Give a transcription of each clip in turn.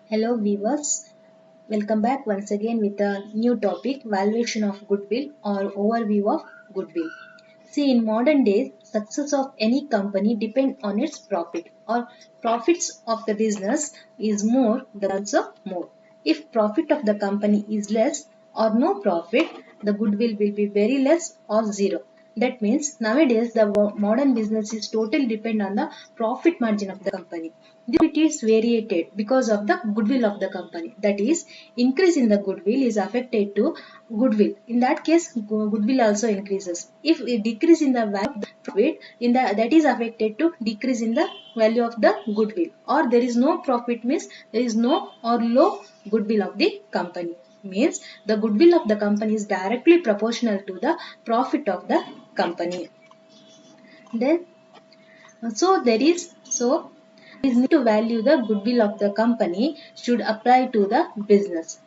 Hello viewers, welcome back once again with a new topic, valuation of goodwill or overview of goodwill. See, in modern days, success of any company depend on its profit or profits of the business is more, the also more. If profit of the company is less or no profit, the goodwill will be very less or zero. That means nowadays the modern business is totally depend on the profit margin of the company. It is variated because of the goodwill of the company. That is, increase in the goodwill is affected to goodwill. In that case, goodwill also increases. If it decrease in the value of the profit, in the that is affected to decrease in the value of the goodwill. Or there is no profit means there is no or low goodwill of the company. Means the goodwill of the company is directly proportional to the profit of the company. Then so is need to value the goodwill of the company should apply to the business.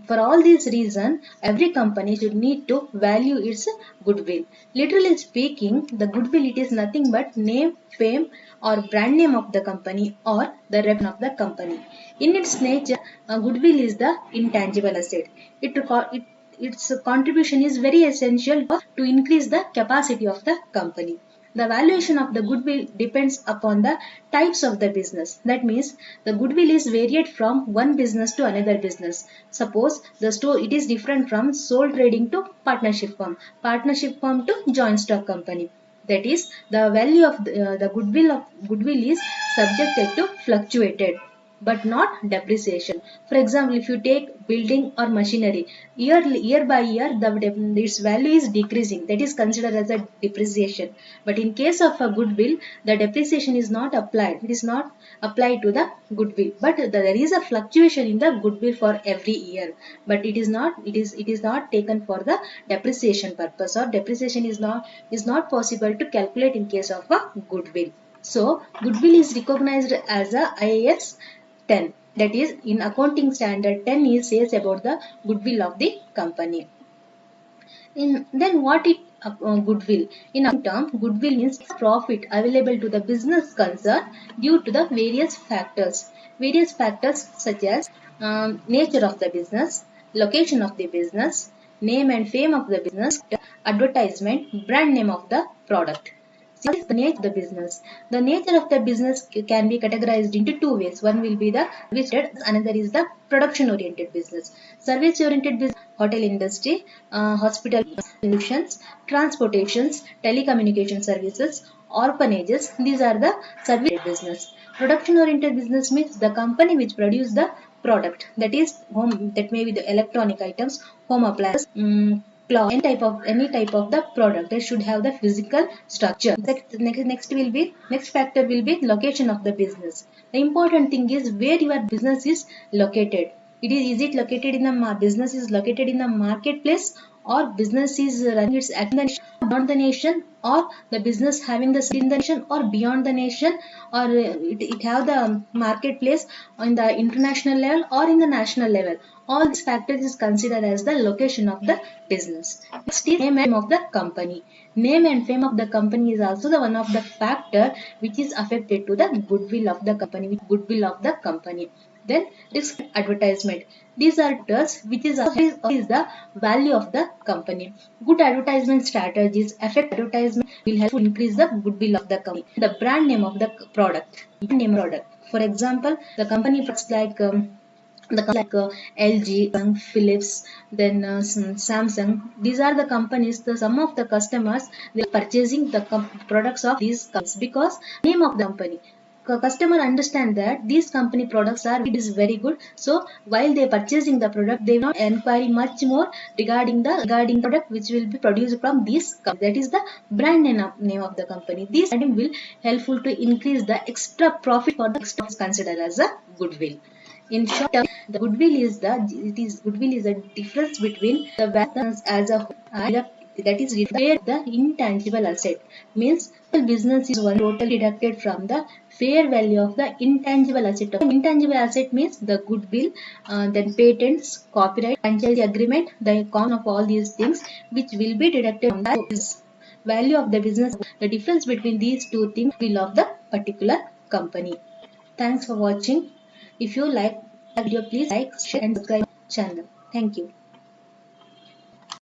For all these reasons, every company should need to value its goodwill. Literally speaking, the goodwill it is nothing but name, fame, or brand name of the company or the revenue of the company. In its nature, goodwill is the intangible asset. Its contribution is very essential to increase the capacity of the company. The valuation of the goodwill depends upon the types of the business. That means the goodwill is varied from one business to another business. Suppose the store it is different from sole trading to partnership firm to joint stock company. That is, the value of the goodwill is subjected to fluctuated but not depreciation. For example, if you take building or machinery, year by year, its value is decreasing. That is considered as a depreciation. But in case of a goodwill, the depreciation is not applied. It is not applied to the goodwill. But there is a fluctuation in the goodwill for every year. But it is not. It is not taken for the depreciation purpose, or depreciation is not possible to calculate in case of a goodwill. So goodwill is recognized as a IAS 10. That is, in accounting standard 10 is says about the goodwill of the company. Then what is goodwill? In our term, goodwill means profit available to the business concern due to the various factors. Various factors such as nature of the business, location of the business, name and fame of the business, advertisement, brand name of the product. What is the nature of the business? The nature of the business can be categorized into two ways. One will be the service oriented, another is the production oriented business. Service oriented business, hotel industry, hospital solutions, transportations, telecommunication services, orphanages. These are the service oriented business. Production oriented business means the company which produce the product, that is home, that may be the electronic items, home appliances, cloth, any type of the product that should have the physical structure. Next factor will be location of the business. The important thing is where your business is located. Is it located in the business is located in the marketplace, or business is running its activity beyond the nation, or the business having the in the nation or beyond the nation, or it have the marketplace on the international level or in the national level. All these factors is considered as the location of the business. Next is name and fame of the company. Name and fame of the company is also the one of the factor which is affected to the goodwill of the company. Then risk advertisement. These are terms which is the value of the company. Good advertisement strategies affect advertisement will help to increase the goodwill of the company. The brand name of the product. For example, the company products like LG, Philips, then Samsung. These are the companies. Some of the customers they are purchasing the products of these companies because name of the company. Customer understand that these company products are it is very good. So while they purchasing the product, they will not inquiry much more regarding product which will be produced from this company. That is the brand name of the company. This branding will helpful to increase the extra profit for the extra considered as a goodwill. In short term, the goodwill is a difference between the value as a whole and that is where the intangible asset means the business is one totally deducted from the fair value of the intangible asset. Intangible asset means the goodwill, then patents, copyright, franchise agreement, the common of all these things which will be deducted from the value of the business. The difference between these two things will of the particular company. Thanks for watching. If you like Video, please like, share and subscribe channel. Thank you.